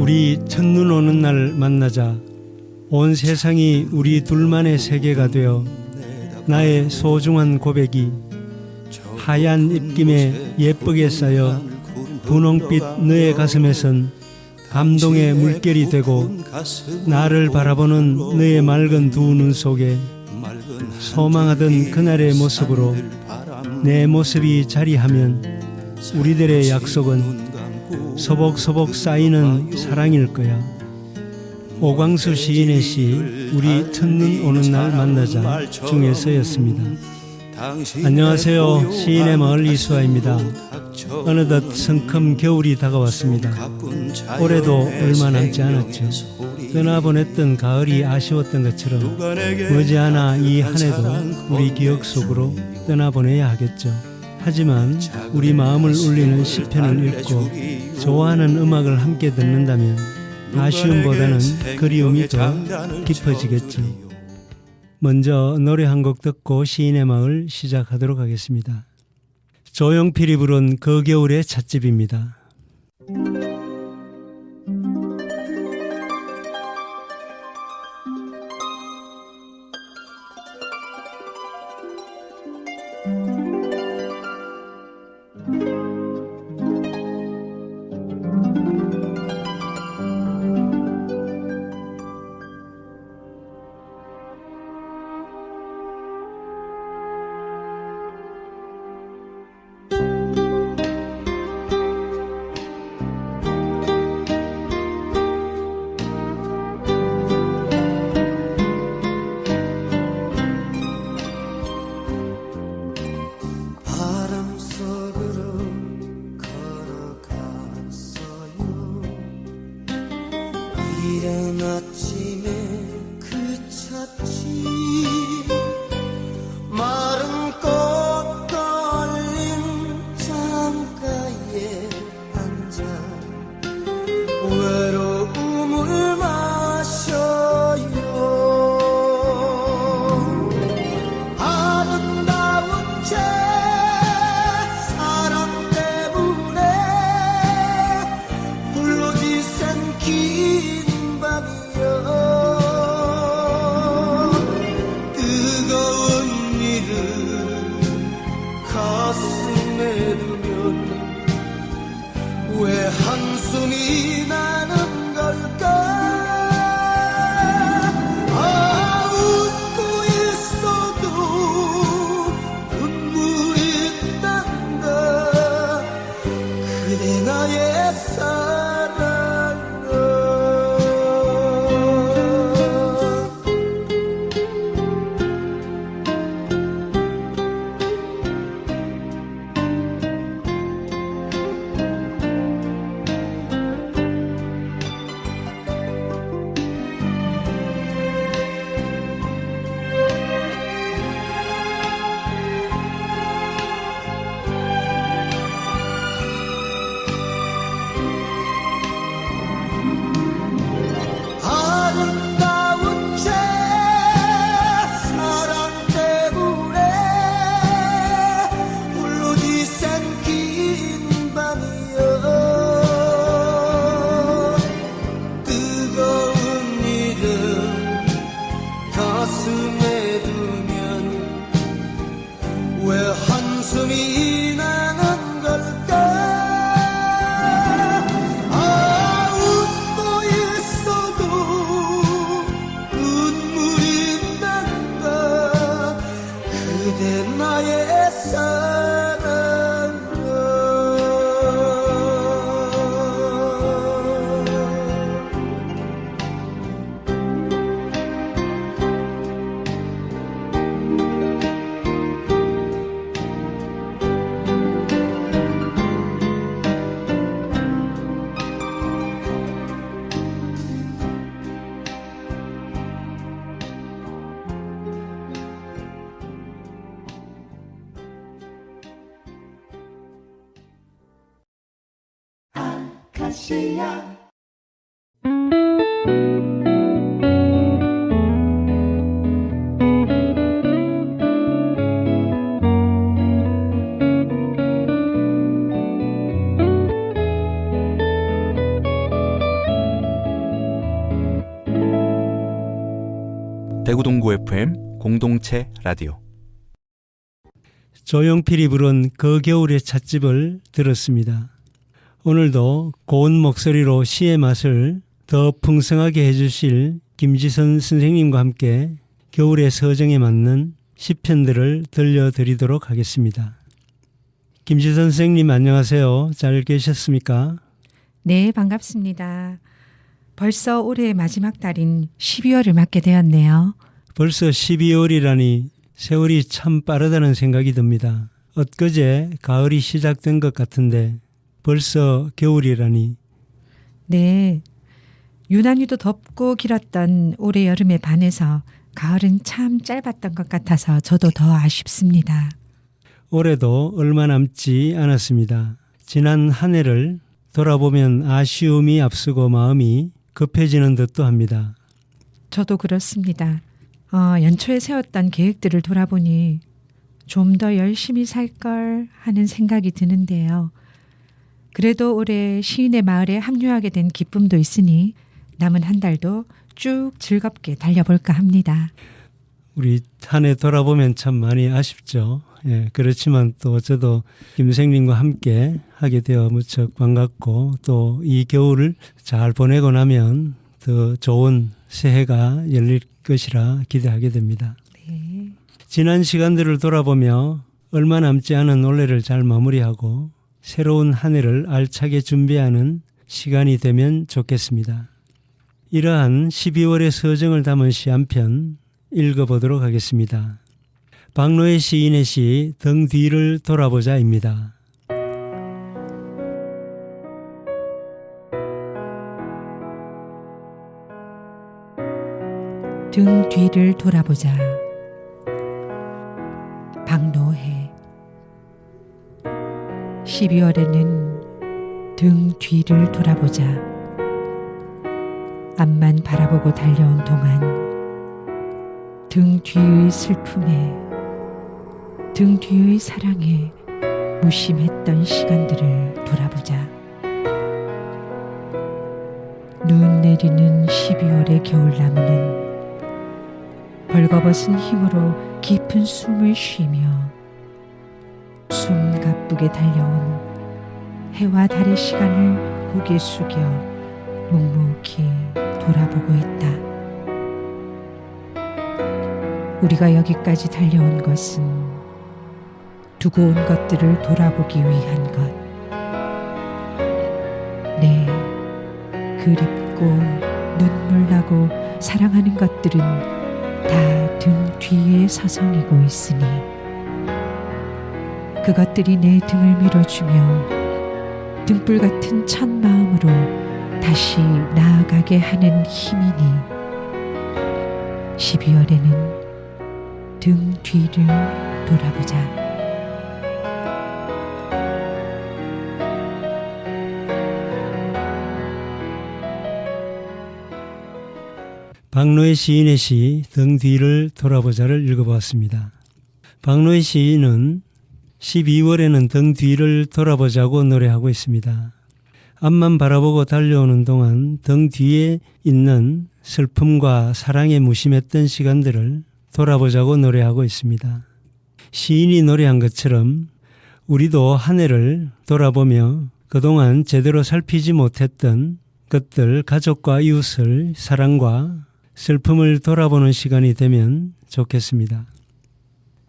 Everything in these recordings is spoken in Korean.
우리 첫눈 오는 날 만나자. 온 세상이 우리 둘만의 세계가 되어 나의 소중한 고백이 하얀 입김에 예쁘게 쌓여 분홍빛 너의 가슴에선 감동의 물결이 되고 나를 바라보는 너의 맑은 두 눈 속에 소망하던 그날의 모습으로 내 모습이 자리하면 우리들의 약속은 소복소복 쌓이는 사랑일 거야. 오광수 시인의 시 우리 첫눈 오는 날 만나자 중에서였습니다. 안녕하세요. 시인의 마을 이수아입니다. 어느덧 성큼 겨울이 다가왔습니다. 올해도 얼마 남지 않았죠. 떠나보냈던 가을이 아쉬웠던 것처럼 머지않아 이 한 해도 우리 기억 속으로 떠나보내야 하겠죠. 하지만 우리 마음을 울리는 시편을 읽고 좋아하는 음악을 함께 듣는다면 아쉬움보다는 그리움이 더 깊어지겠죠. 먼저 노래 한 곡 듣고 시인의 마을 시작하도록 하겠습니다. 조용필이 부른 그 겨울의 찻집입니다. 이른 아침에 그 찻집 마른 꽃 걸린 창가에 앉아 외로움을 마셔요. 아름다운 제 사랑 때문에 홀로 지샌 긴 뜨거운 일을 가슴에 두면 왜 한숨이 나는 걸까? 웃고 있어도 눈물이 난다. 그대 나의 사랑. 가슴에 두면 왜 한숨이 나는 걸까? 웃고 있어도 눈물이 난다. 그대 나의 사랑. 아카시아 대구 동구 FM 공동체 라디오. 조용필이 부른 그 겨울의 찻집을 들었습니다. 오늘도 고운 목소리로 시의 맛을 더 풍성하게 해주실 김지선 선생님과 함께 겨울의 서정에 맞는 시편들을 들려드리도록 하겠습니다. 김지선 선생님 안녕하세요. 잘 계셨습니까? 네, 반갑습니다. 벌써 올해의 마지막 달인 12월을 맞게 되었네요. 벌써 12월이라니 세월이 참 빠르다는 생각이 듭니다. 엊그제 가을이 시작된 것 같은데 벌써 겨울이라니. 네, 유난히도 덥고 길었던 올해 여름에 반해서 가을은 참 짧았던 것 같아서 저도 더 아쉽습니다. 올해도 얼마 남지 않았습니다. 지난 한 해를 돌아보면 아쉬움이 앞서고 마음이 급해지는 듯도 합니다. 저도 그렇습니다. 연초에 세웠던 계획들을 돌아보니 좀 더 열심히 살 걸 하는 생각이 드는데요. 그래도 올해 시인의 마을에 합류하게 된 기쁨도 있으니 남은 한 달도 쭉 즐겁게 달려볼까 합니다. 우리 한 해 돌아보면 참 많이 아쉽죠. 예, 그렇지만 또 저도 김 선생님과 함께 하게 되어 무척 반갑고 또 이 겨울을 잘 보내고 나면 더 좋은 새해가 열릴 것이라 기대하게 됩니다. 네. 지난 시간들을 돌아보며 얼마 남지 않은 올해를 잘 마무리하고 새로운 한 해를 알차게 준비하는 시간이 되면 좋겠습니다. 이러한 12월의 서정을 담은 시 한 편 읽어보도록 하겠습니다. 박노해 시인의 시 등 뒤를 돌아보자입니다. 등 뒤를 돌아보자. 박노해. 12월에는 등 뒤를 돌아보자. 앞만 바라보고 달려온 동안 등 뒤의 슬픔에 등 뒤의 사랑에 무심했던 시간들을 돌아보자. 눈 내리는 12월의 겨울나무는 벌거벗은 힘으로 깊은 숨을 쉬며 숨 가쁘게 달려온 해와 달의 시간을 고개 숙여 묵묵히 돌아보고 있다. 우리가 여기까지 달려온 것은 두고 온 것들을 돌아보기 위한 것. 네, 그립고 눈물나고 사랑하는 것들은 다 등 뒤에 서성이고 있으니 그것들이 내 등을 밀어주며 등불 같은 첫 마음으로 다시 나아가게 하는 힘이니 12월에는 등 뒤를 돌아보자. 박노해 시인의 시 등 뒤를 돌아보자를 읽어보았습니다. 박노해 시인은 12월에는 등 뒤를 돌아보자고 노래하고 있습니다. 앞만 바라보고 달려오는 동안 등 뒤에 있는 슬픔과 사랑에 무심했던 시간들을 돌아보자고 노래하고 있습니다. 시인이 노래한 것처럼 우리도 한 해를 돌아보며 그동안 제대로 살피지 못했던 것들, 가족과 이웃을 사랑과 슬픔을 돌아보는 시간이 되면 좋겠습니다.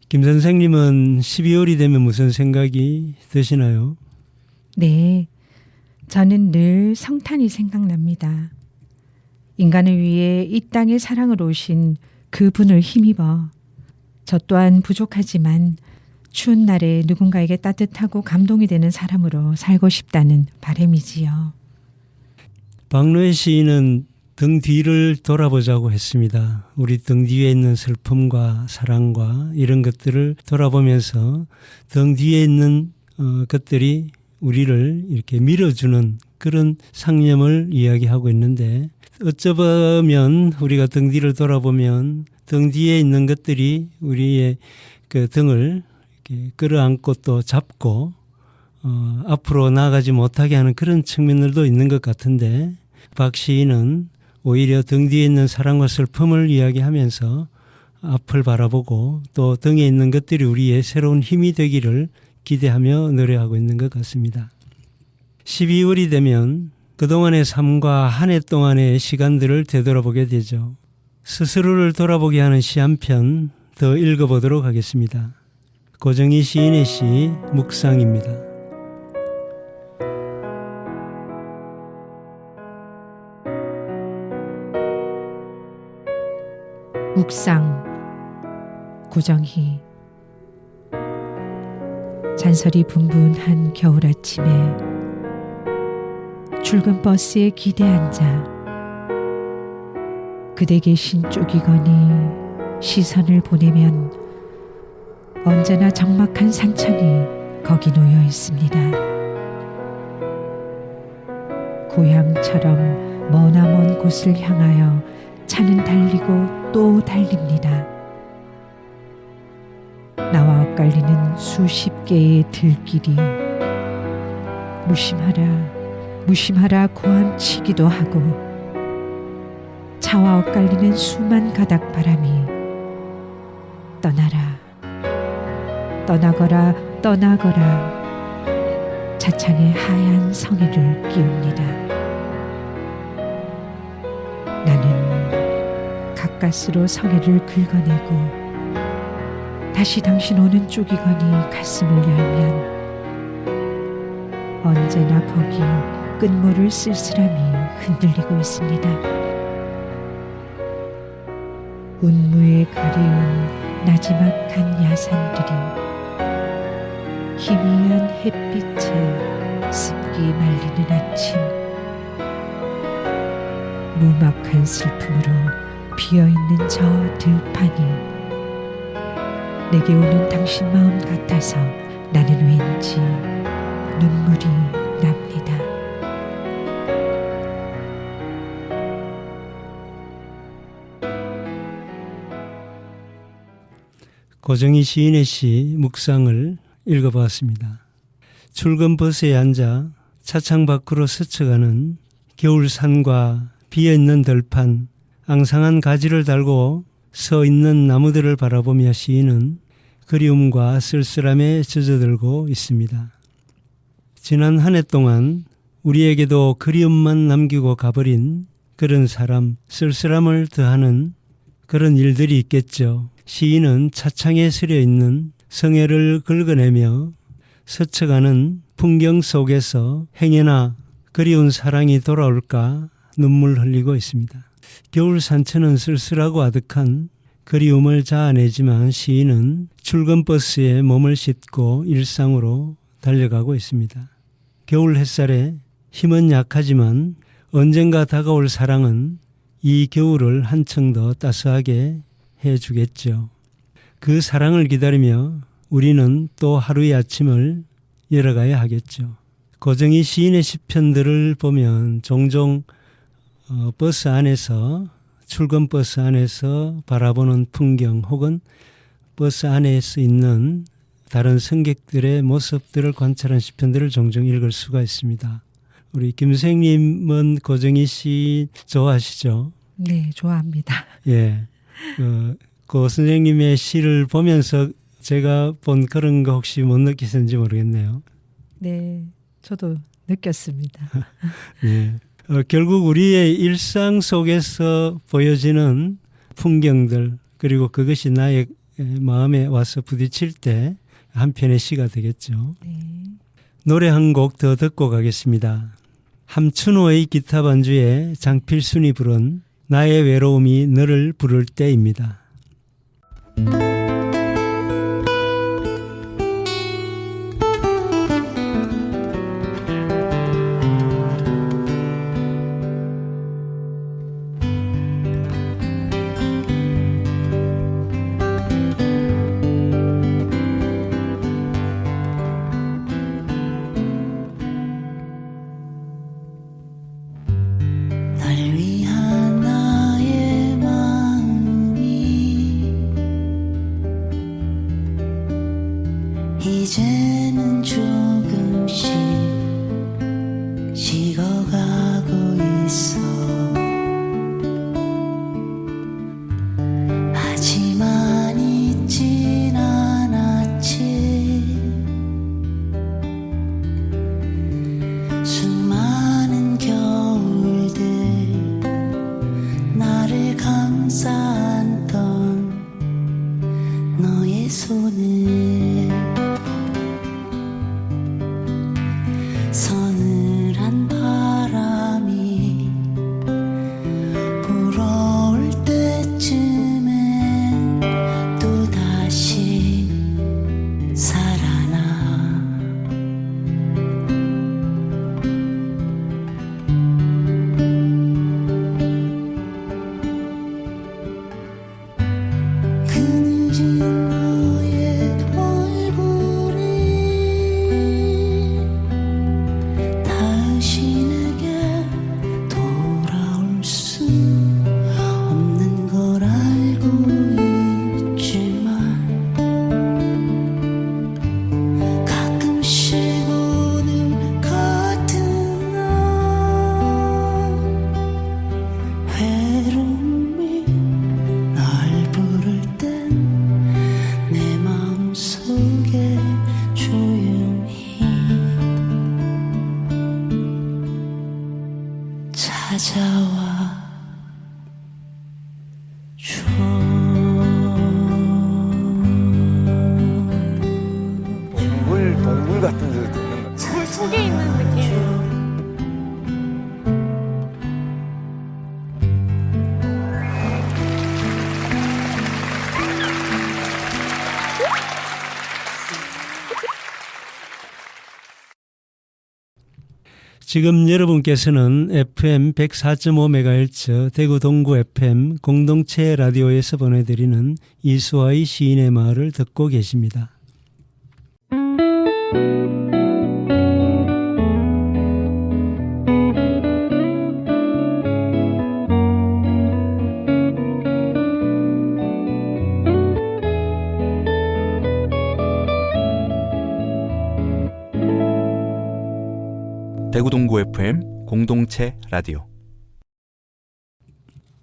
김 선생님은 12월이 되면 무슨 생각이 드시나요? 네, 저는 늘 성탄이 생각납니다. 인간을 위해 이 땅에 사랑으로 오신 그분을 힘입어 저 또한 부족하지만 추운 날에 누군가에게 따뜻하고 감동이 되는 사람으로 살고 싶다는 바람이지요. 박노해 시인은 등 뒤를 돌아보자고 했습니다. 우리 등 뒤에 있는 슬픔과 사랑과 이런 것들을 돌아보면서 등 뒤에 있는 것들이 우리를 이렇게 밀어주는 그런 상념을 이야기하고 있는데 어쩌면 우리가 등 뒤를 돌아보면 등 뒤에 있는 것들이 우리의 그 등을 이렇게 끌어안고 또 잡고 앞으로 나아가지 못하게 하는 그런 측면들도 있는 것 같은데 박 시인은 오히려 등 뒤에 있는 사랑과 슬픔을 이야기하면서 앞을 바라보고 또 등에 있는 것들이 우리의 새로운 힘이 되기를 기대하며 노래하고 있는 것 같습니다. 12월이 되면 그동안의 삶과 한 해 동안의 시간들을 되돌아보게 되죠. 스스로를 돌아보게 하는 시 한 편 더 읽어보도록 하겠습니다. 고정희 시인의 시 묵상입니다. 묵상 고정희. 잔설이 분분한 겨울 아침에 출근 버스에 기대 앉아 그대 계신 쪽이거니 시선을 보내면 언제나 적막한 상천이 거기 놓여 있습니다. 고향처럼 머나먼 곳을 향하여 차는 달리고 또 달립니다. 나와 엇갈리는 수십 개의 들길이 무심하라 고함치기도 하고 차와 엇갈리는 수만 가닥 바람이 떠나거라 차창에 하얀 성의를 끼웁니다. 나는 가까스로 성의를 긁어내고 다시 당신 오는 쪽이거니 가슴을 열면 언제나 거기 끝모를 쓸쓸함이 흔들리고 있습니다. 운무에 가려운 나지막한 야산들이 희미한 햇빛에 습기 말리는 아침, 무막한 슬픔으로 비어있는 저 들판이 내게 오는 당신 마음 같아서 나는 왠지 눈물이 납니다. 고정희 시인의 시 묵상을 읽어보았습니다. 출근 버스에 앉아 차창 밖으로 스쳐가는 겨울산과 비어있는 들판, 앙상한 가지를 달고 서 있는 나무들을 바라보며 시인은 그리움과 쓸쓸함에 젖어들고 있습니다. 지난 한 해 동안 우리에게도 그리움만 남기고 가버린 그런 사람, 쓸쓸함을 더하는 그런 일들이 있겠죠. 시인은 차창에 서려 있는 성애를 긁어내며 스쳐가는 풍경 속에서 행여나 그리운 사랑이 돌아올까 눈물 흘리고 있습니다. 겨울 산천은 쓸쓸하고 아득한 그리움을 자아내지만 시인은 출근 버스에 몸을 싣고 일상으로 달려가고 있습니다. 겨울 햇살에 힘은 약하지만 언젠가 다가올 사랑은 이 겨울을 한층 더 따스하게 해주겠죠. 그 사랑을 기다리며 우리는 또 하루의 아침을 열어가야 하겠죠. 고정희 시인의 시편들을 보면 종종 버스 안에서, 출근 버스 안에서 바라보는 풍경 혹은 버스 안에서 있는 다른 승객들의 모습들을 관찰한 시편들을 종종 읽을 수가 있습니다. 우리 김생님은 고정희 시 좋아하시죠? 네, 좋아합니다. 예. 고 선생님의 시를 보면서 제가 본 그런 거 혹시 못 느끼셨는지 모르겠네요. 네, 저도 느꼈습니다. 네. 결국 우리의 일상 속에서 보여지는 풍경들 그리고 그것이 나의 마음에 와서 부딪힐 때 한 편의 시가 되겠죠. 네. 노래 한 곡 더 듣고 가겠습니다. 함춘호의 기타 반주에 장필순이 부른 나의 외로움이 너를 부를 때입니다. 날 위한 나의 마음이 찾아와 줘. 동굴 같은 데서 듣는 거. 물 속에 있는 느낌. 지금 여러분께서는 FM 104.5MHz 대구 동구 FM 공동체 라디오에서 보내드리는 이수아의 시인의 마을을 듣고 계십니다. 대구 동구 FM 공동체 라디오.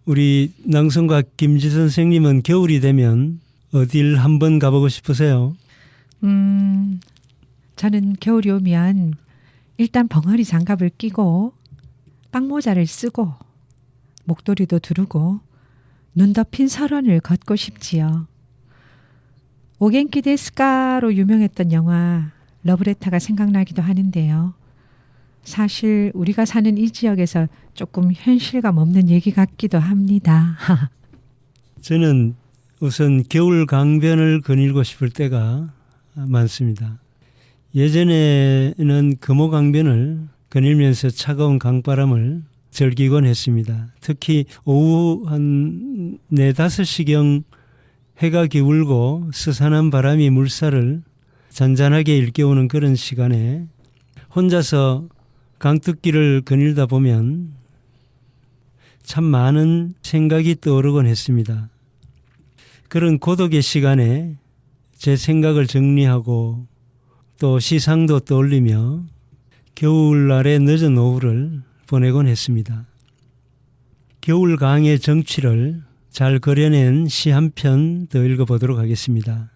우리 낭송가 김지 선생님은 겨울이 되면 어딜 한번 가보고 싶으세요? 저는 겨울이 오면 일단 벙어리 장갑을 끼고 빵모자를 쓰고 목도리도 두르고 눈 덮인 설원을 걷고 싶지요. 오겐키 데스카로 유명했던 영화 러브레터가 생각나기도 하는데요. 사실 우리가 사는 이 지역에서 조금 현실감 없는 얘기 같기도 합니다. 저는 우선 겨울 강변을 거닐고 싶을 때가 많습니다. 예전에는 금호 강변을 거닐면서 차가운 강바람을 즐기곤 했습니다. 특히 오후 한 4, 5시경 해가 기울고 스산한 바람이 물살을 잔잔하게 일깨우는 그런 시간에 혼자서 강특길을 거닐다 보면 참 많은 생각이 떠오르곤 했습니다. 그런 고독의 시간에 제 생각을 정리하고 또 시상도 떠올리며 겨울날의 늦은 오후를 보내곤 했습니다. 겨울강의 정취를 잘 그려낸 시 한 편 더 읽어보도록 하겠습니다.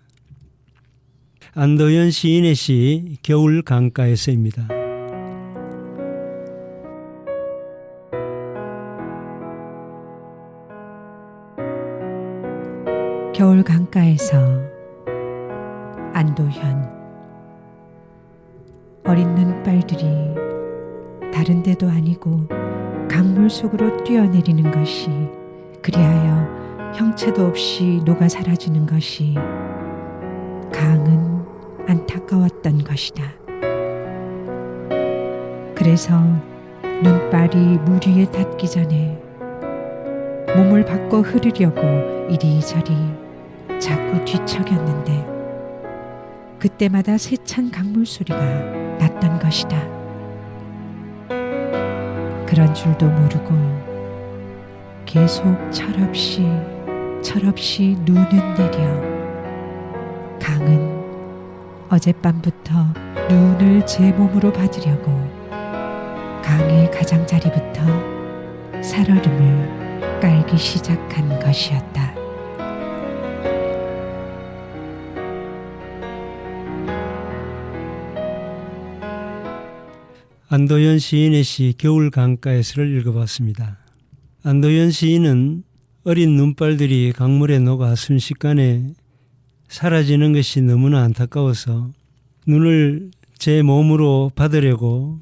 안도현 시인의 시 겨울 강가에서입니다. 겨울 강가에서 안도현. 어린 눈발들이 다른 데도 아니고 강물 속으로 뛰어내리는 것이, 그리하여 형체도 없이 녹아 사라지는 것이 강은 안타까웠던 것이다. 그래서 눈발이 물 위에 닿기 전에 몸을 바꿔 흐르려고 이리저리 자꾸 뒤척였는데 그때마다 세찬 강물 소리가 났던 것이다. 그런 줄도 모르고 계속 철없이 눈은 내려 강은 어젯밤부터 눈을 제 몸으로 받으려고 강의 가장자리부터 살얼음을 깔기 시작한 것이었다. 안도현 시인의 시 겨울 강가에서를 읽어봤습니다. 안도현 시인은 어린 눈발들이 강물에 녹아 순식간에 사라지는 것이 너무나 안타까워서 눈을 제 몸으로 받으려고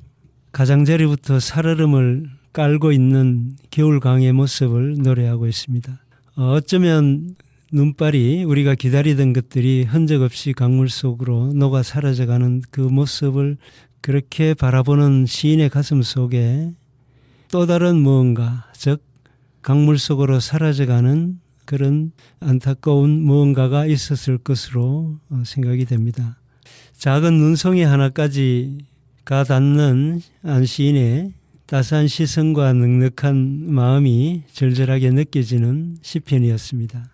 가장자리부터 살얼음을 깔고 있는 겨울강의 모습을 노래하고 있습니다. 어쩌면 눈발이, 우리가 기다리던 것들이 흔적 없이 강물 속으로 녹아 사라져가는 그 모습을 그렇게 바라보는 시인의 가슴 속에 또 다른 무언가, 즉 강물 속으로 사라져가는 그런 안타까운 무언가가 있었을 것으로 생각이 됩니다. 작은 눈송이 하나까지 가닿는 안 시인의 따스한 시선과 넉넉한 마음이 절절하게 느껴지는 시편이었습니다.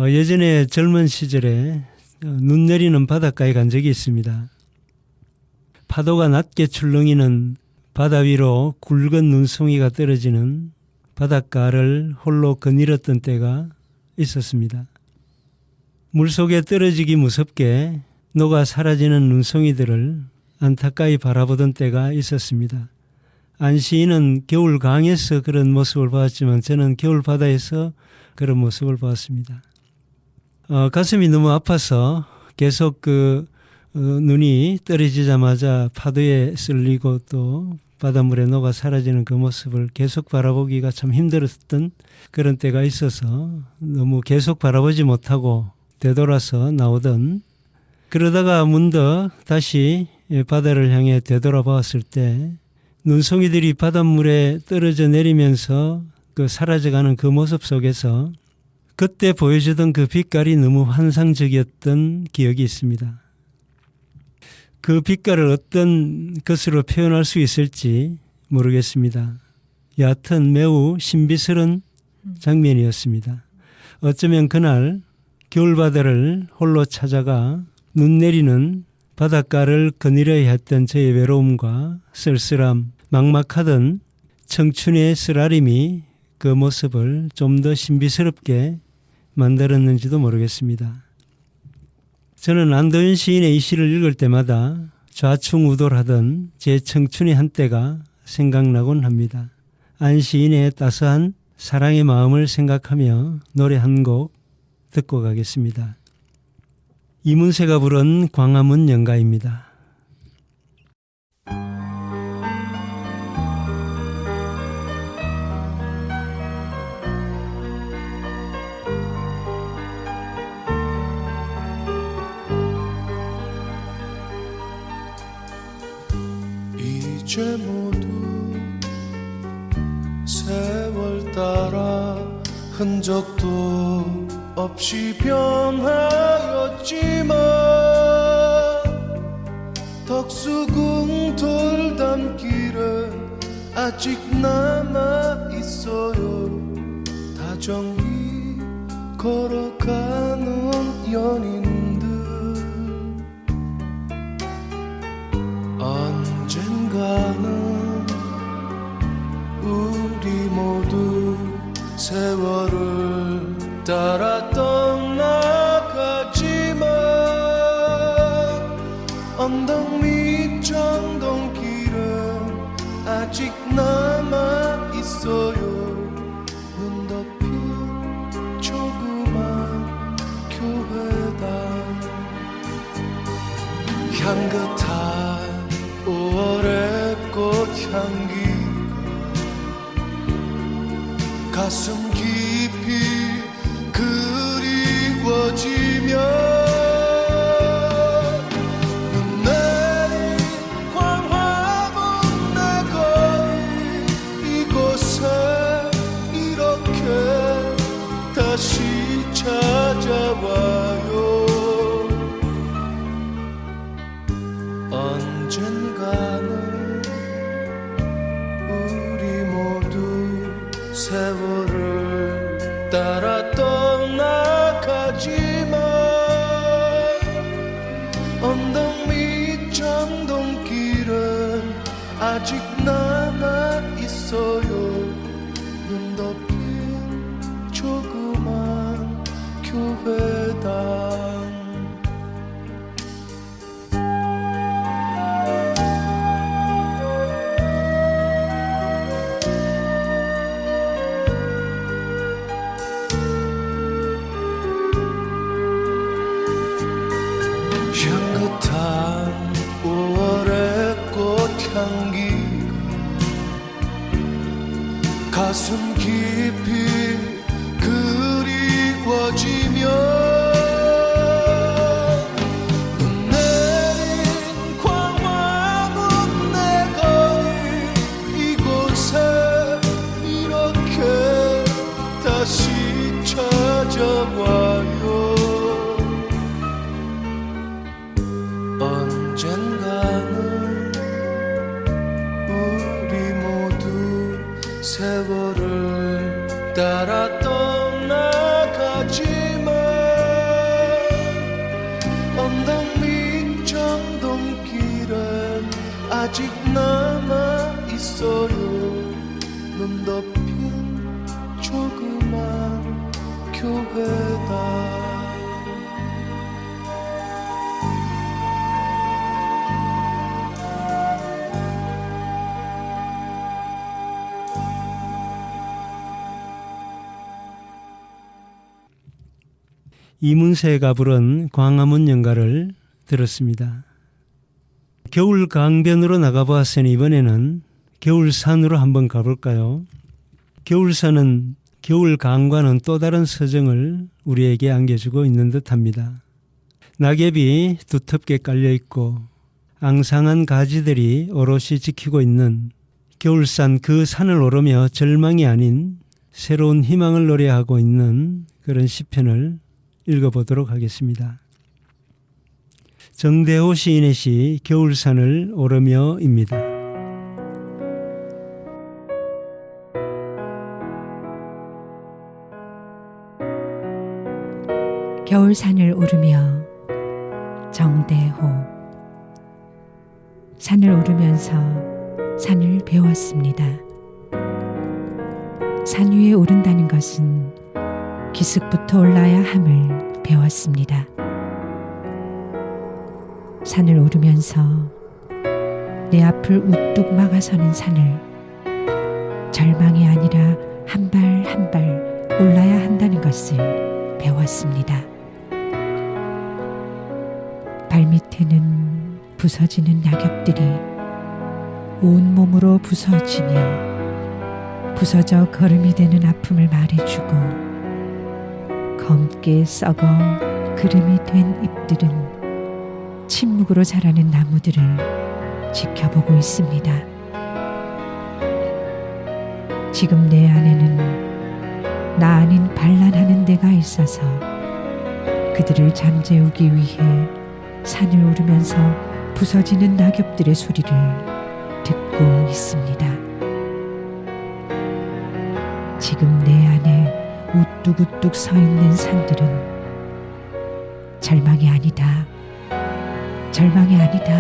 예전에 젊은 시절에 눈 내리는 바닷가에 간 적이 있습니다. 파도가 낮게 출렁이는 바다 위로 굵은 눈송이가 떨어지는 바닷가를 홀로 거닐었던 때가 있었습니다. 물속에 떨어지기 무섭게 녹아 사라지는 눈송이들을 안타까이 바라보던 때가 있었습니다. 안시인은 겨울 강에서 그런 모습을 보았지만 저는 겨울 바다에서 그런 모습을 보았습니다. 가슴이 너무 아파서 계속 눈이 떨어지자마자 파도에 쓸리고 또 바닷물에 녹아 사라지는 그 모습을 계속 바라보기가 참 힘들었던 그런 때가 있어서 너무 계속 바라보지 못하고 되돌아서 나오던, 그러다가 문득 다시 바다를 향해 되돌아보았을 때 눈송이들이 바닷물에 떨어져 내리면서 사라져가는 그 모습 속에서 그때 보여주던 그 빛깔이 너무 환상적이었던 기억이 있습니다. 그 빛깔을 어떤 것으로 표현할 수 있을지 모르겠습니다. 여하튼 매우 신비스러운 장면이었습니다. 어쩌면 그날 겨울바다를 홀로 찾아가 눈 내리는 바닷가를 거닐어야 했던 저의 외로움과 쓸쓸함, 막막하던 청춘의 쓰라림이 그 모습을 좀 더 신비스럽게 만들었는지도 모르겠습니다. 저는 안도현 시인의 이 시를 읽을 때마다 좌충우돌하던 제 청춘의 한때가 생각나곤 합니다. 안 시인의 따스한 사랑의 마음을 생각하며 노래 한 곡 듣고 가겠습니다. 이문세가 부른 광화문 연가입니다. 이제 모두 세월 따라 흔적도 없이 변하였지만 덕수궁 돌담길은 아직 남아있어요. 다정히 걸어가는 연인들, 언젠가는 우리 모두 세월을 따라 떠나가지만 언덕 밑 전동길은 아직 남아있어요. 눈 덮인 조그만 교회당, 향긋한 5월의 꽃향기가 가슴 깊이 그리워지며 눈 내린 광화문 내 거리 이곳에 이렇게 다시 찾아와요. 언젠가는 우리 모두 세월을 따라 떠나가지만 언덕 밑 전동길은 아직 남아있어요. 눈 덮인 조그만 교회당, 향긋한 5월의 꽃향기가 가슴 깊이 그리워지며 눈 내린 광화문 내 거리 이곳에 이렇게 다시 찾아와요. 언젠가는 우리 모두 세월을 따라 떠나가지만 언덕 밑 전동길은 아직 남아있어요. 눈 덮인 조그만 교회당, 이문세가 부른 광화문 연가를 들었습니다. 겨울 강변으로 나가보았으니 이번에는 겨울산으로 한번 가볼까요? 겨울산은 겨울 강과는 또 다른 서정을 우리에게 안겨주고 있는 듯합니다. 낙엽이 두텁게 깔려있고 앙상한 가지들이 오롯이 지키고 있는 겨울산, 그 산을 오르며 절망이 아닌 새로운 희망을 노래하고 있는 그런 시편을 읽어보도록 하겠습니다. 정대호 시인의 시 겨울산을 오르며입니다. 겨울산을 오르며 정대호. 산을 오르면서 산을 배웠습니다. 산 위에 오른다는 것은 기슭부터 올라야 함을 배웠습니다. 산을 오르면서 내 앞을 우뚝 막아서는 산을 절망이 아니라 한 발 한 발 올라야 한다는 것을 배웠습니다. 발밑에는 부서지는 낙엽들이 온몸으로 부서지며 부서져 거름이 되는 아픔을 말해주고 검게 썩어 그름이 된 잎들은 침묵으로 자라는 나무들을 지켜보고 있습니다. 지금 내 안에는 나 아닌 반란하는 데가 있어서 그들을 잠재우기 위해 산을 오르면서 부서지는 낙엽들의 소리를 듣고 있습니다. 지금 내 안에 우뚝우뚝 서 있는 산들은 절망이 아니다. 절망이 아니다.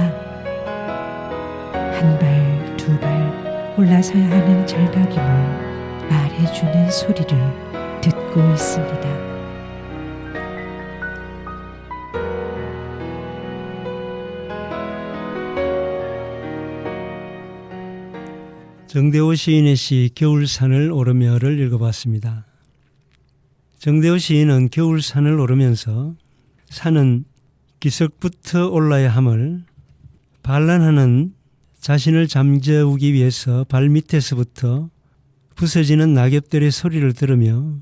한 발, 두 발 올라서야 하는 절벽임을 말해주는 소리를 듣고 있습니다. 정대호 시인의 시 겨울산을 오르며를 읽어봤습니다. 정대호 시인은 겨울산을 오르면서 산은 기슭부터 올라야 함을 반란하는 자신을 잠재우기 위해서 발밑에서부터 부서지는 낙엽들의 소리를 들으며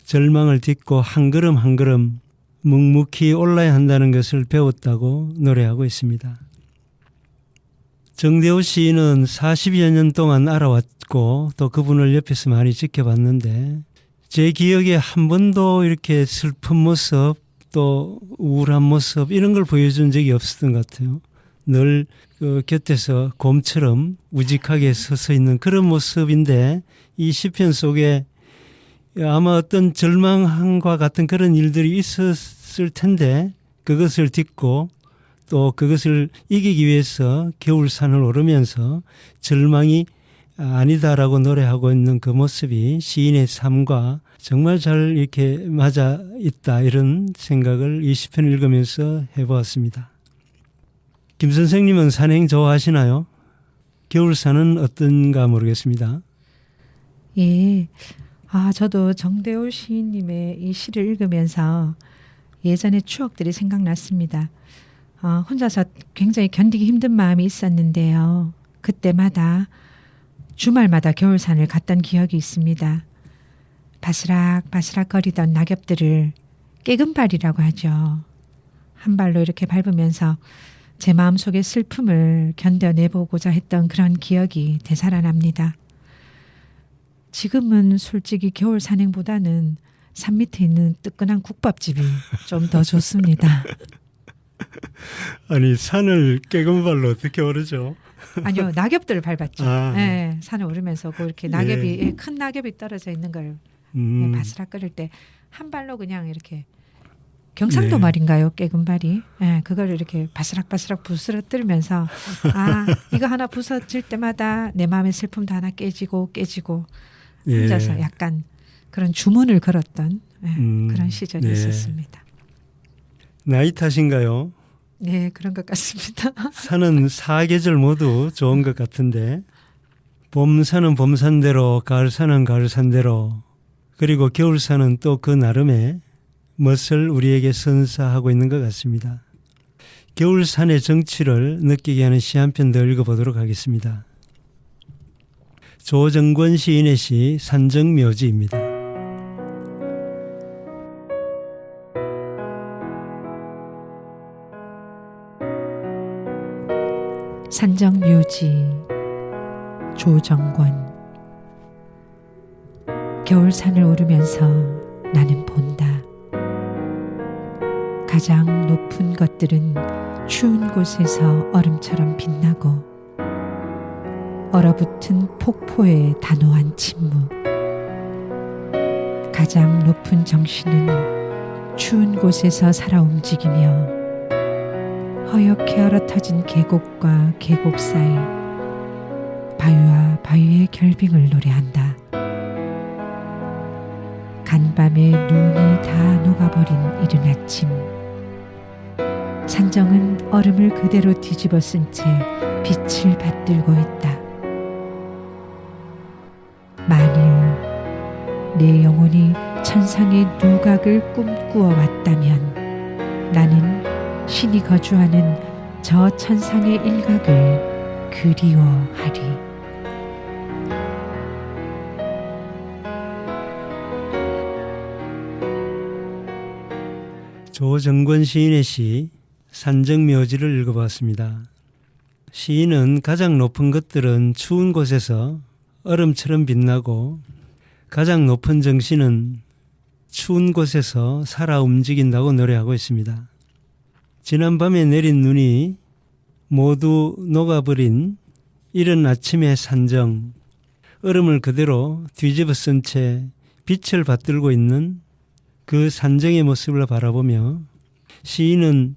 절망을 딛고 한 걸음 한 걸음 묵묵히 올라야 한다는 것을 배웠다고 노래하고 있습니다. 정대호 시인은 40여 년 동안 알아왔고 또 그분을 옆에서 많이 지켜봤는데 제 기억에 한 번도 이렇게 슬픈 모습 또 우울한 모습 이런 걸 보여준 적이 없었던 것 같아요. 늘 그 곁에서 곰처럼 우직하게 서서 있는 그런 모습인데 이 시편 속에 아마 어떤 절망함과 같은 그런 일들이 있었을 텐데 그것을 딛고 또 그것을 이기기 위해서 겨울산을 오르면서 절망이 아니다라고 노래하고 있는 그 모습이 시인의 삶과 정말 잘 이렇게 맞아 있다 이런 생각을 이 시편을 읽으면서 해보았습니다. 김 선생님은 산행 좋아하시나요? 겨울산은 어떤가 모르겠습니다. 예, 저도 정대호 시인님의 이 시를 읽으면서 예전의 추억들이 생각났습니다. 혼자서 굉장히 견디기 힘든 마음이 있었는데요. 그때마다 주말마다 겨울산을 갔던 기억이 있습니다. 바스락바스락 거리던 낙엽들을 깨금발이라고 하죠. 한 발로 이렇게 밟으면서 제 마음속의 슬픔을 견뎌내보고자 했던 그런 기억이 되살아납니다. 지금은 솔직히 겨울 산행보다는 산 밑에 있는 뜨끈한 국밥집이 좀 더 좋습니다. 아니 산을 깨금발로 어떻게 오르죠? 아니요, 낙엽들을 밟았죠. 아. 네, 산을 오르면서 그렇게 낙엽이 큰 낙엽이 떨어져 있는 걸 바스락거릴 때 한 발로 그냥 이렇게 경상도 네. 말인가요? 깨금발이. 네, 그걸 이렇게 바스락바스락 부스러뜨리면서 이거 하나 부서질 때마다 내 마음의 슬픔도 하나 깨지고 혼자서 약간 그런 주문을 걸었던 그런 시절이 있었습니다. 나이 탓인가요? 네, 그런 것 같습니다. 산은 사계절 모두 좋은 것 같은데 봄산은 봄산대로 가을산은 가을산대로 그리고 겨울산은 또 그 나름의 멋을 우리에게 선사하고 있는 것 같습니다. 겨울산의 정취를 느끼게 하는 시 한 편 더 읽어보도록 하겠습니다. 조정권 시인의 시 산정묘지입니다. 산정묘지 조정권. 겨울산을 오르면서 나는 본다. 가장 높은 것들은 추운 곳에서 얼음처럼 빛나고 얼어붙은 폭포의 단호한 침묵. 가장 높은 정신은 추운 곳에서 살아 움직이며 허옇게 얼어터진 계곡과 계곡 사이 바위와 바위의 결빙을 노래한다. 간밤에 눈이 다 녹아버린 이른 아침, 산정은 얼음을 그대로 뒤집어 쓴 채 빛을 받들고 있다. 만일 내 영혼이 천상의 누각을 꿈꾸어 왔다면 나는 신이 거주하는 저 천상의 일각을 그리워하리. 조정권 시인의 시 산정묘지를 읽어봤습니다. 시인은 가장 높은 것들은 추운 곳에서 얼음처럼 빛나고 가장 높은 정신은 추운 곳에서 살아 움직인다고 노래하고 있습니다. 지난밤에 내린 눈이 모두 녹아버린 이른 아침의 산정, 얼음을 그대로 뒤집어 쓴 채 빛을 받들고 있는 그 산정의 모습을 바라보며 시인은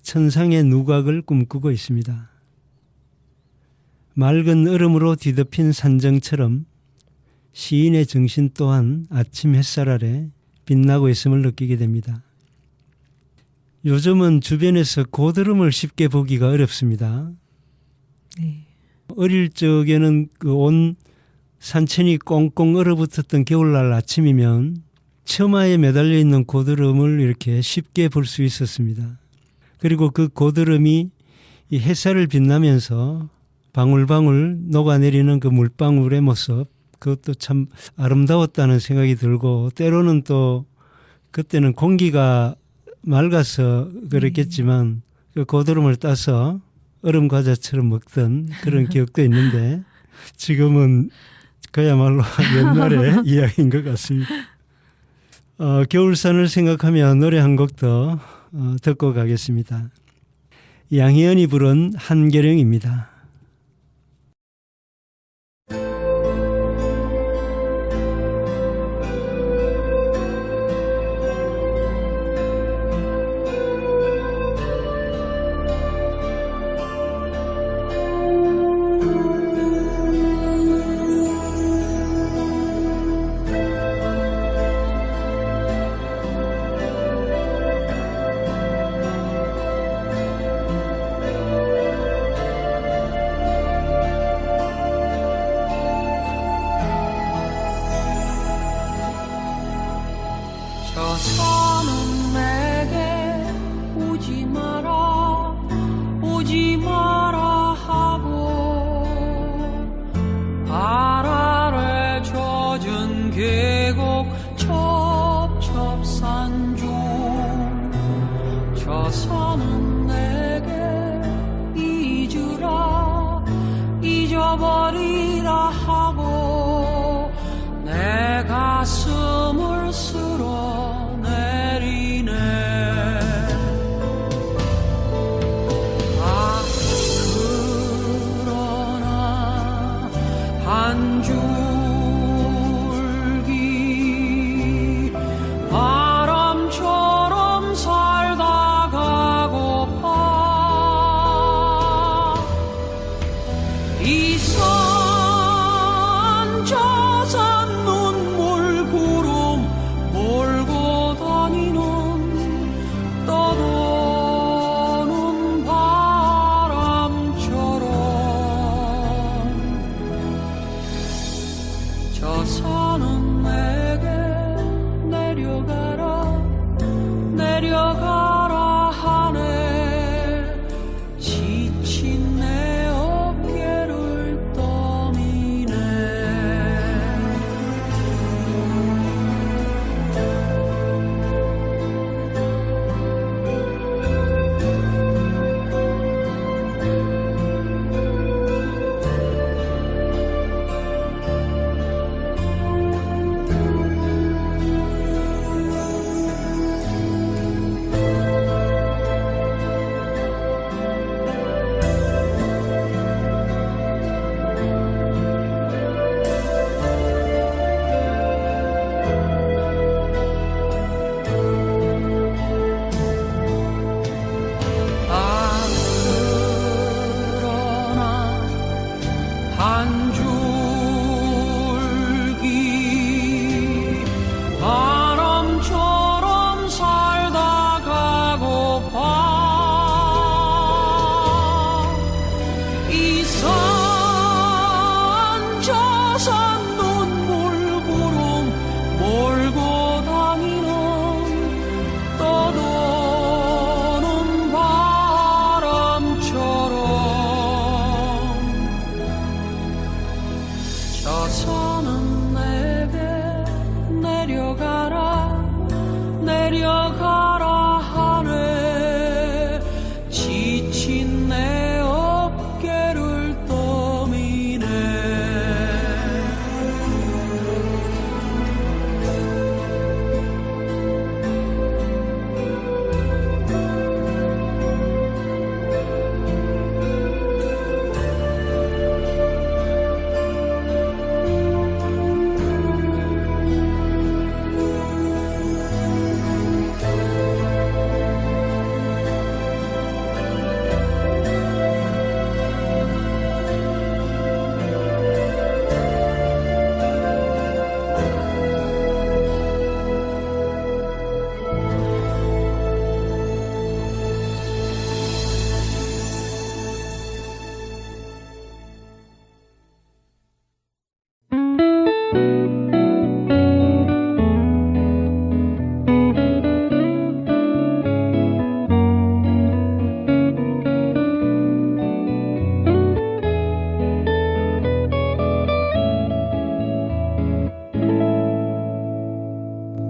천상의 누각을 꿈꾸고 있습니다. 맑은 얼음으로 뒤덮인 산정처럼 시인의 정신 또한 아침 햇살 아래 빛나고 있음을 느끼게 됩니다. 요즘은 주변에서 고드름을 쉽게 보기가 어렵습니다. 네. 어릴 적에는 그 온 산천이 꽁꽁 얼어붙었던 겨울날 아침이면 처마에 매달려 있는 고드름을 이렇게 쉽게 볼 수 있었습니다. 그리고 그 고드름이 이 햇살을 빛나면서 방울방울 녹아내리는 그 물방울의 모습, 그것도 참 아름다웠다는 생각이 들고, 때로는 또 그때는 공기가 맑아서 그랬겠지만 그 고드름을 따서 얼음 과자처럼 먹던 그런 기억도 있는데 지금은 그야말로 옛날의 이야기인 것 같습니다. 겨울산을 생각하며 노래 한 곡 더 듣고 가겠습니다. 양희연이 부른 한계령입니다. 저 산은 내게 오지 마라 하고 발 아래 젖은 계곡 첩첩산 중 저 산은 내게 잊으라 잊어버리라 하고 내 가슴을 쓸어 내리네. 아 그러나 한 줄기 바람처럼 살다 가고파. 이 산 저 산 눈물 구름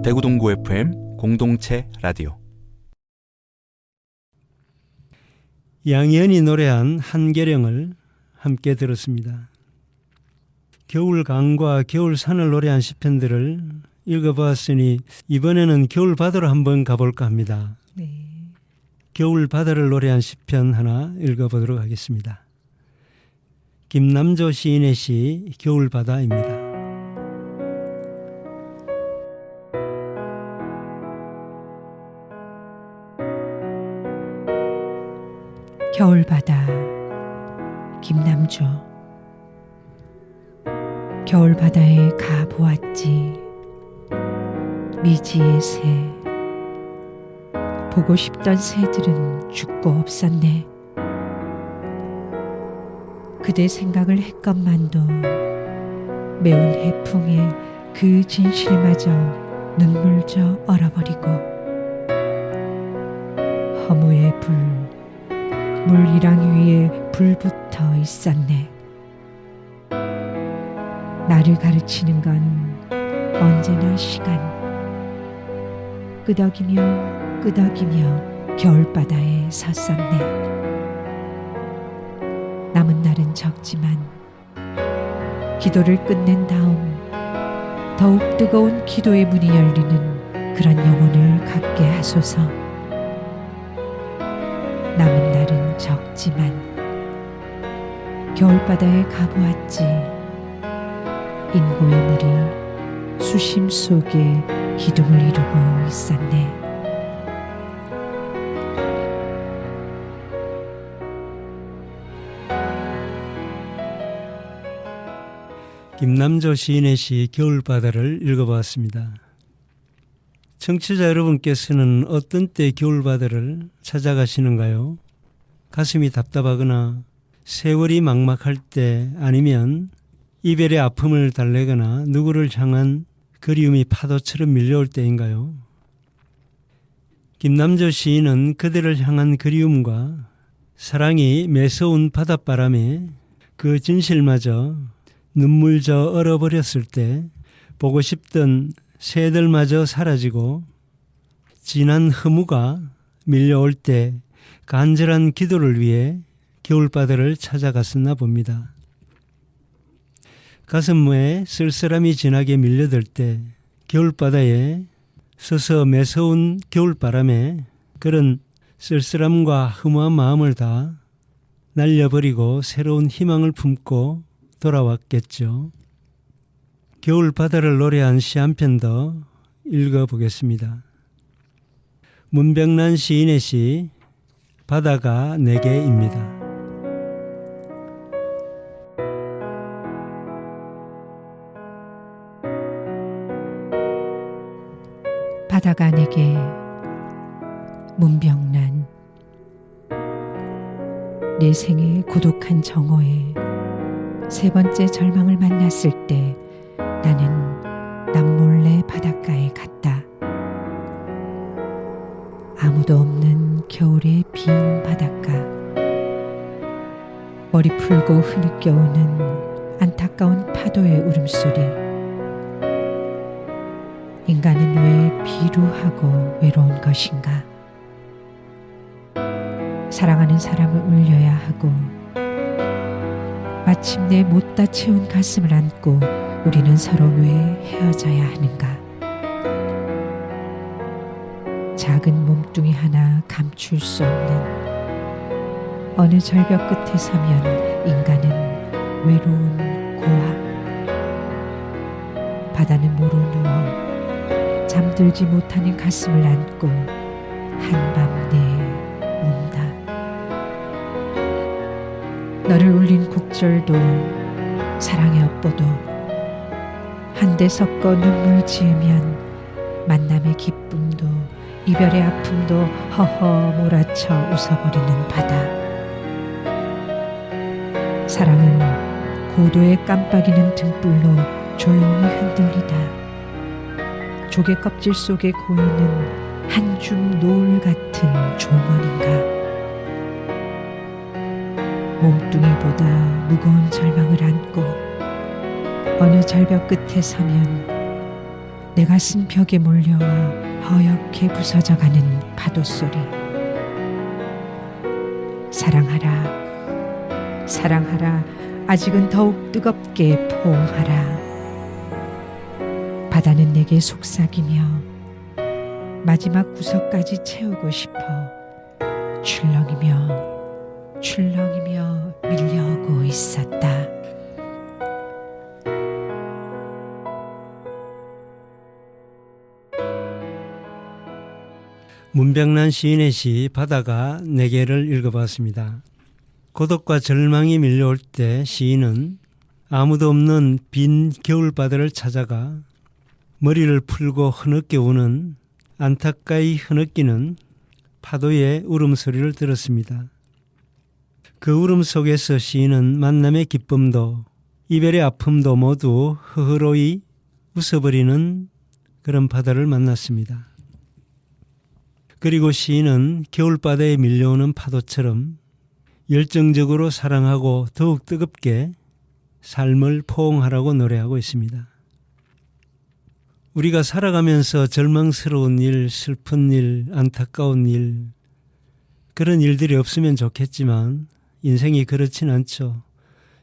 대구 동구 FM 공동체 라디오. 양현이 노래한 한계령을 함께 들었습니다. 겨울강과 겨울산을 노래한 시편들을 읽어보았으니 이번에는 겨울바다로 한번 가볼까 합니다. 네. 겨울바다를 노래한 시편 하나 읽어보도록 하겠습니다. 김남조 시인의 시 겨울바다입니다. 겨울바다 김남조. 겨울바다에 가보았지. 미지의 새. 보고 싶던 새들은 죽고 없었네. 그대 생각을 했건만도 매운 해풍에 그 진실마저 눈물져 얼어버리고 허무의 물이랑 위에 불붙어 있었네. 나를 가르치는 건 언제나 시간. 끄덕이며 겨울바다에 섰었네. 남은 날은 적지만 기도를 끝낸 다음 더욱 뜨거운 기도의 문이 열리는 그런 영혼을 갖게 하소서. 남은 날은 적지만 겨울바다에 가보았지. 인고의 물이 수심 속에 기둥을 이루고 있었네. 김남조 시인의 시 겨울바다를 읽어보았습니다. 청취자 여러분께서는 어떤 때 겨울바다를 찾아가시는가요? 가슴이 답답하거나 세월이 막막할 때, 아니면 이별의 아픔을 달래거나 누구를 향한 그리움이 파도처럼 밀려올 때인가요? 김남조 시인은 그대를 향한 그리움과 사랑이 매서운 바닷바람에 그 진실마저 눈물져 얼어버렸을 때, 보고 싶던 새들마저 사라지고 진한 허무가 밀려올 때 간절한 기도를 위해 겨울바다를 찾아갔었나 봅니다. 가슴에 쓸쓸함이 진하게 밀려들 때 겨울바다에 서서 매서운 겨울바람에 그런 쓸쓸함과 허무한 마음을 다 날려버리고 새로운 희망을 품고 돌아왔겠죠. 겨울바다를 노래한 시 한 편 더 읽어보겠습니다. 문병란 시인의 시 바다가 내게입니다. 바다가 내게. 문병란. 내 생의 고독한 정오에 세 번째 절망을 만났을 때 나는 남몰래 바닷가에 갔다. 아무도 없는 겨울의 빈 바닷가. 머리 풀고 흐느껴오는 안타까운 파도의 울음소리. 인간은 왜 비루하고 외로운 것인가? 사랑하는 사람을 울려야 하고 마침내 못다 채운 가슴을 안고 우리는 서로 왜 헤어져야 하는가? 작은 몸뚱이 하나 감출 수 없는 어느 절벽 끝에 서면 인간은 외로운 고아. 바다는 모로 누워 잠들지 못하는 가슴을 안고 한밤내 운다. 너를 울린 곡절도 사랑의 업보도 한데 섞어 눈물 지으면 만남의 기쁨도 이별의 아픔도 허허 몰아쳐 웃어버리는 바다. 사랑은 고도에 깜빡이는 등불로 조용히 흔들리다. 조개 껍질 속에 고이는 한 줌 노을 같은 종언인가. 몸뚱이보다 무거운 절망을 안고 어느 절벽 끝에 서면 내 가슴 벽에 몰려와 허옇게 부서져가는 파도 소리. 사랑하라, 사랑하라, 아직은 더욱 뜨겁게 포옹하라. 바다는 내게 속삭이며 마지막 구석까지 채우고 싶어 출렁이며 출렁이며 밀려오고 있었다. 문병란 시인의 시 바다가 내게를 읽어봤습니다. 고독과 절망이 밀려올 때 시인은 아무도 없는 빈 겨울바다를 찾아가 머리를 풀고 흐느껴 우는 안타까이 흐느끼는 파도의 울음소리를 들었습니다. 그 울음 속에서 시인은 만남의 기쁨도 이별의 아픔도 모두 흐흐로이 웃어버리는 그런 바다를 만났습니다. 그리고 시인은 겨울바다에 밀려오는 파도처럼 열정적으로 사랑하고 더욱 뜨겁게 삶을 포옹하라고 노래하고 있습니다. 우리가 살아가면서 절망스러운 일, 슬픈 일, 안타까운 일, 그런 일들이 없으면 좋겠지만 인생이 그렇진 않죠.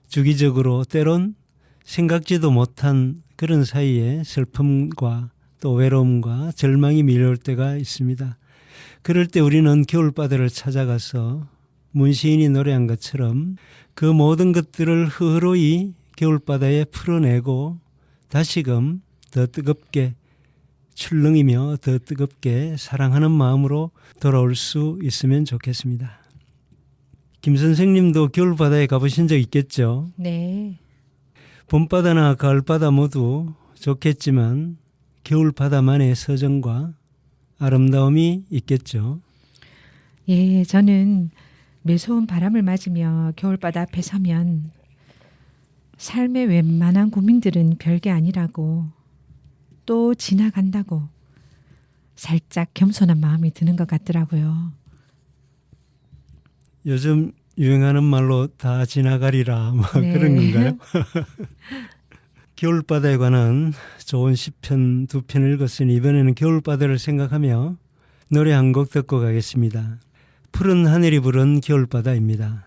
주기적으로 때론 생각지도 못한 그런 사이에 슬픔과 또 외로움과 절망이 밀려올 때가 있습니다. 그럴 때 우리는 겨울바다를 찾아가서 문시인이 노래한 것처럼 그 모든 것들을 흐흐로이 겨울바다에 풀어내고 다시금 더 뜨겁게 출렁이며 더 뜨겁게 사랑하는 마음으로 돌아올 수 있으면 좋겠습니다. 김 선생님도 겨울바다에 가보신 적 있겠죠? 네. 봄바다나 가을바다 모두 좋겠지만 겨울바다만의 서정과 아름다움이 있겠죠. 예, 저는 매서운 바람을 맞으며 겨울바다 앞에 서면 삶의 웬만한 고민들은 별게 아니라고 또 지나간다고 살짝 겸손한 마음이 드는 것 같더라고요. 요즘 유행하는 말로 다 지나가리라 뭐 네. 그런 건가요? 겨울바다에 관한 좋은 시편 2편 읽었으니 이번에는 겨울바다를 생각하며 노래 한 곡 듣고 가겠습니다. 푸른 하늘이 부른 겨울바다입니다.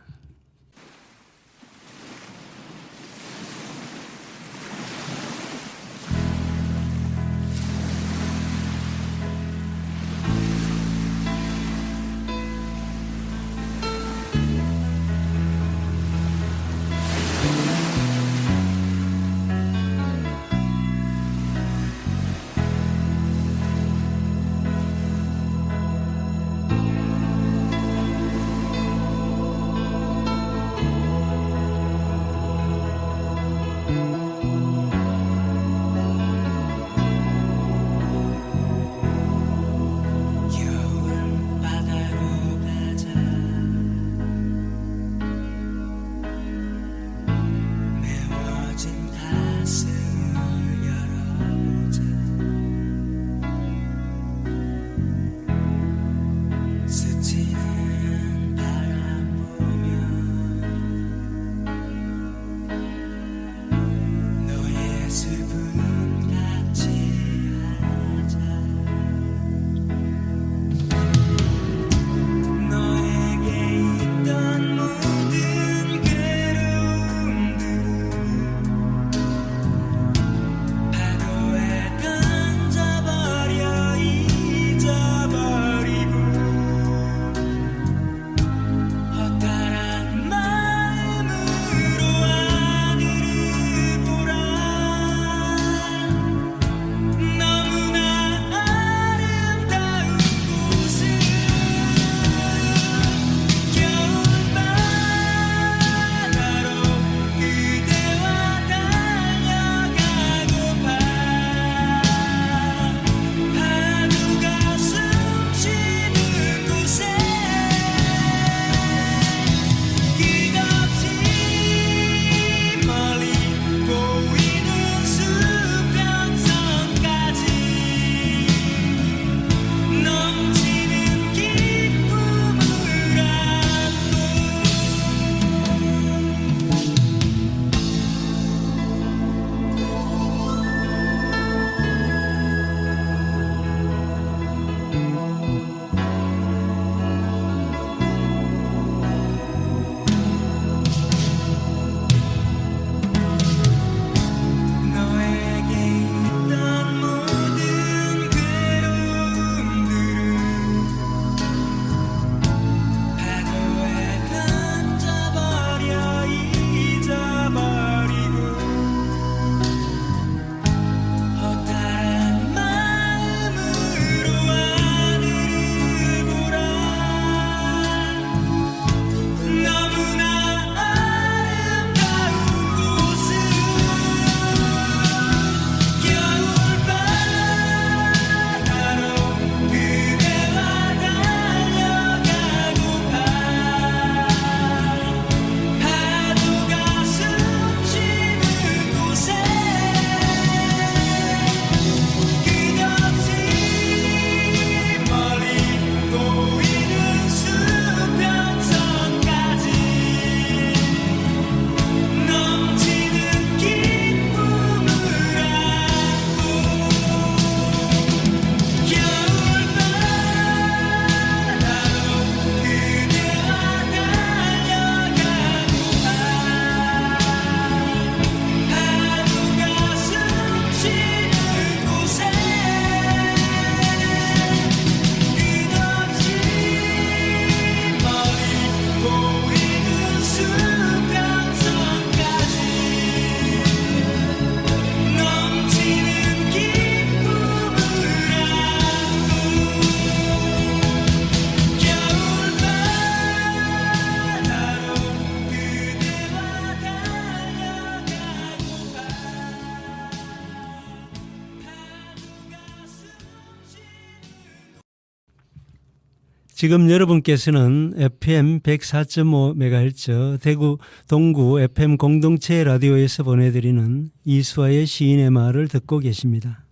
지금 여러분께서는 FM 104.5MHz 대구 동구 FM 공동체 라디오에서 보내드리는 이수아의 시인의 말을 듣고 계십니다.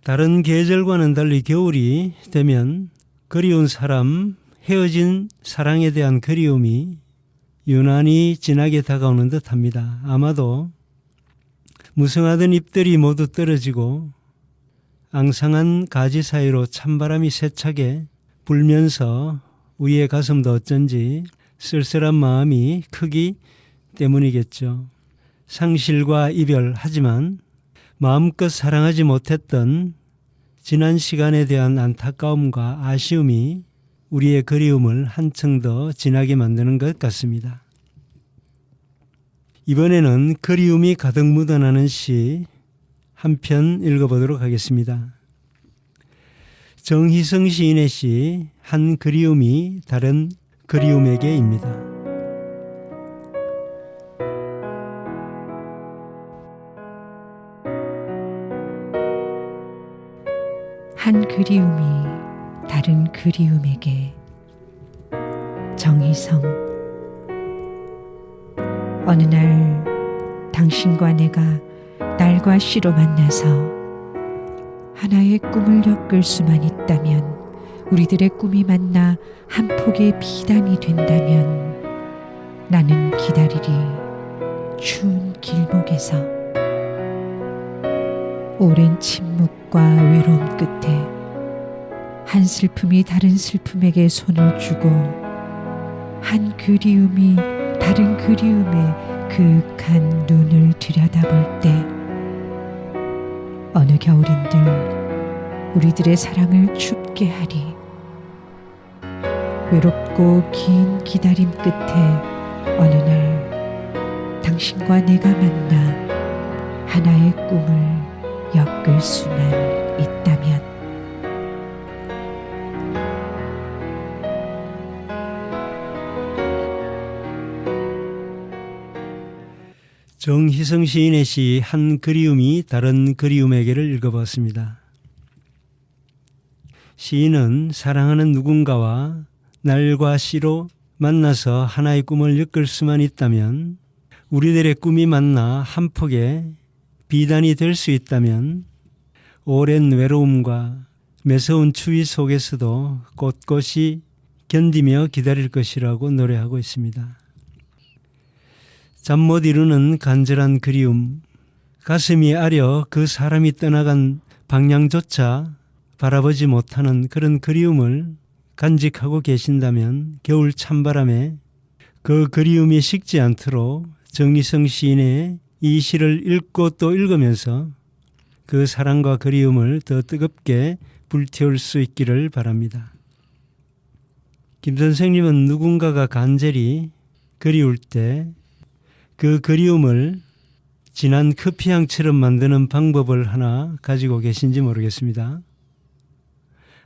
다른 계절과는 달리 겨울이 되면 그리운 사람, 헤어진 사랑에 대한 그리움이 유난히 진하게 다가오는 듯합니다. 아마도 무성하던 잎들이 모두 떨어지고 앙상한 가지 사이로 찬바람이 세차게 불면서 우리의 가슴도 어쩐지 쓸쓸한 마음이 크기 때문이겠죠. 상실과 이별하지만 마음껏 사랑하지 못했던 지난 시간에 대한 안타까움과 아쉬움이 우리의 그리움을 한층 더 진하게 만드는 것 같습니다. 이번에는 그리움이 가득 묻어나는 시 한 편 읽어보도록 하겠습니다. 정희성 시인의 시 한 그리움이 다른 그리움에게입니다. 한 그리움이 다른 그리움에게. 정희성. 어느 날 당신과 내가 날과 씨로 만나서 하나의 꿈을 엮을 수만 있다면, 우리들의 꿈이 만나 한 폭의 비단이 된다면 나는 기다리리. 추운 길목에서 오랜 침묵과 외로움 끝에 한 슬픔이 다른 슬픔에게 손을 주고 한 그리움이 다른 그리움에 그윽한 눈을 들여다볼 때 어느 겨울인들 우리들의 사랑을 춥게 하리. 외롭고 긴 기다림 끝에 어느 날 당신과 내가 만나 하나의 꿈을 엮을 수만 있다면. 정희성 시인의 시 한 그리움이 다른 그리움에게를 읽어봤습니다. 시인은 사랑하는 누군가와 날과 씨로 만나서 하나의 꿈을 엮을 수만 있다면, 우리들의 꿈이 만나 한 폭의 비단이 될 수 있다면 오랜 외로움과 매서운 추위 속에서도 꼿꼿이 견디며 기다릴 것이라고 노래하고 있습니다. 잠 못 이루는 간절한 그리움, 가슴이 아려 그 사람이 떠나간 방향조차 바라보지 못하는 그런 그리움을 간직하고 계신다면 겨울 찬바람에 그 그리움이 식지 않도록 정희성 시인의 이 시를 읽고 또 읽으면서 그 사랑과 그리움을 더 뜨겁게 불태울 수 있기를 바랍니다. 김 선생님은 누군가가 간절히 그리울 때 그 그리움을 진한 커피향처럼 만드는 방법을 하나 가지고 계신지 모르겠습니다.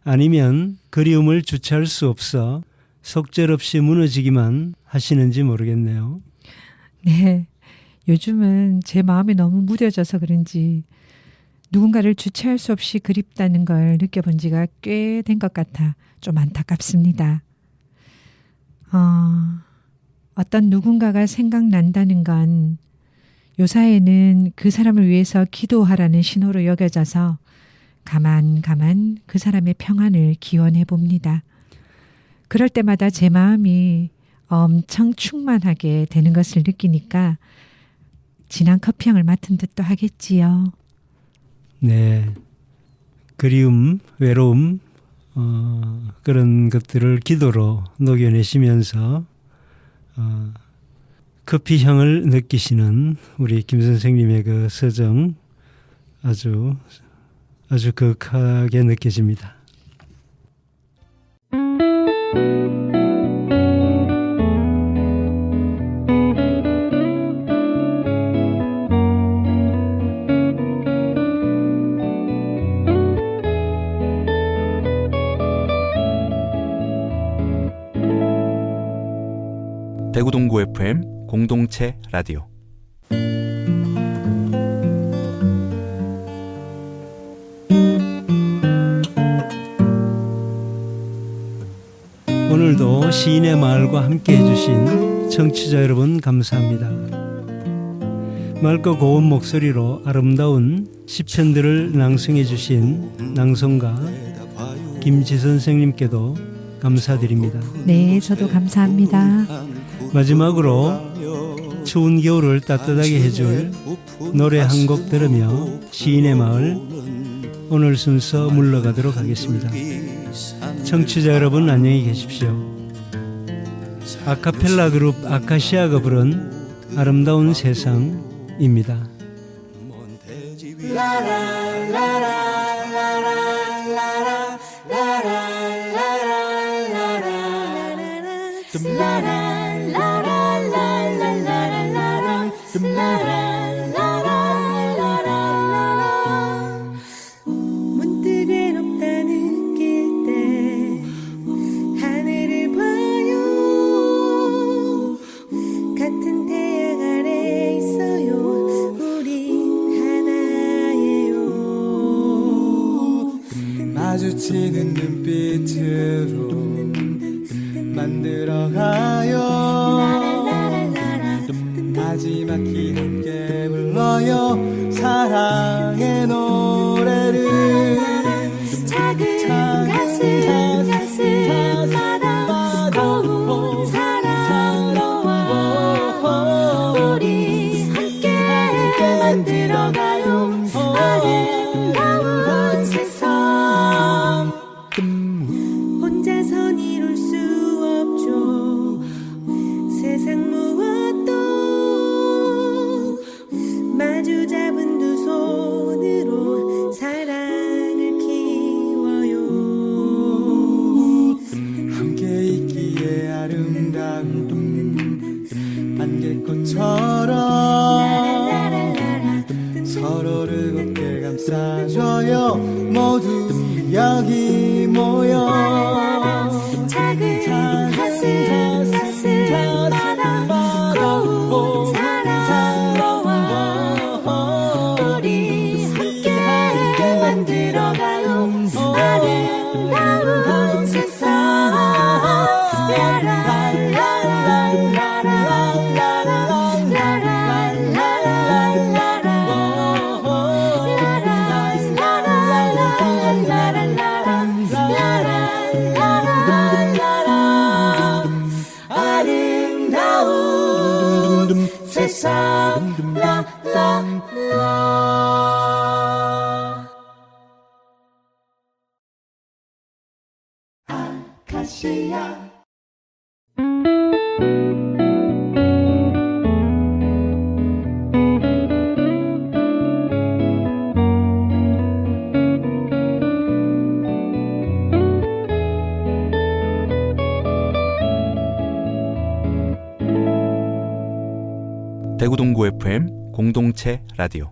아니면 그리움을 주체할 수 없어 속절없이 무너지기만 하시는지 모르겠네요. 네, 요즘은 제 마음이 너무 무뎌져서 그런지 누군가를 주체할 수 없이 그립다는 걸 느껴본 지가 꽤 된 것 같아 좀 안타깝습니다. 어떤 누군가가 생각난다는 건 요사에는 그 사람을 위해서 기도하라는 신호로 여겨져서 가만 그 사람의 평안을 기원해 봅니다. 그럴 때마다 제 마음이 엄청 충만하게 되는 것을 느끼니까 진한 커피향을 맡은 듯도 하겠지요. 네, 그리움, 외로움, 그런 것들을 기도로 녹여내시면서 커피향을 느끼시는 우리 김 선생님의 그 서정 아주 극하게 느껴집니다. 대구 동구 FM 공동체 라디오. 시인의 마을과 함께 해주신 청취자 여러분 감사합니다. 맑고 고운 목소리로 아름다운 시편들을 낭송해 주신 낭송가 김지선 선생님께도 감사드립니다. 네, 저도 감사합니다. 마지막으로 추운 겨울을 따뜻하게 해줄 노래 한 곡 들으며 시인의 마을 오늘 순서 물러가도록 하겠습니다. 청취자 여러분 안녕히 계십시오. 아카펠라 그룹 아카시아가 부른 아름다운 세상입니다. 문득 외롭다 느낄 때 하늘을 봐요. 같은 태양 아래 있어요. 우린 하나예요. 마주치는 눈빛으로 만들어가요. 마지막히 함께 불러요. 사랑의 노래를. 작은 가슴마다 고운 사랑 너와 우리 함께 만들어가요. 아름다운 세상. 혼자선 이룰 수 없죠. 세상 무엇도 마주 잡은 두 손으로 사랑을 키워요. 함께 있기에 아름다운 안개꽃처럼 서로를 곱게 감싸줘요. 모두 여기 모여 작은 가슴마다 고운 사랑 너와 우리 함께 만들어가요. 아름다운 세상. 아름다운 세상. 아카시아. 대구동구 FM 공동체 라디오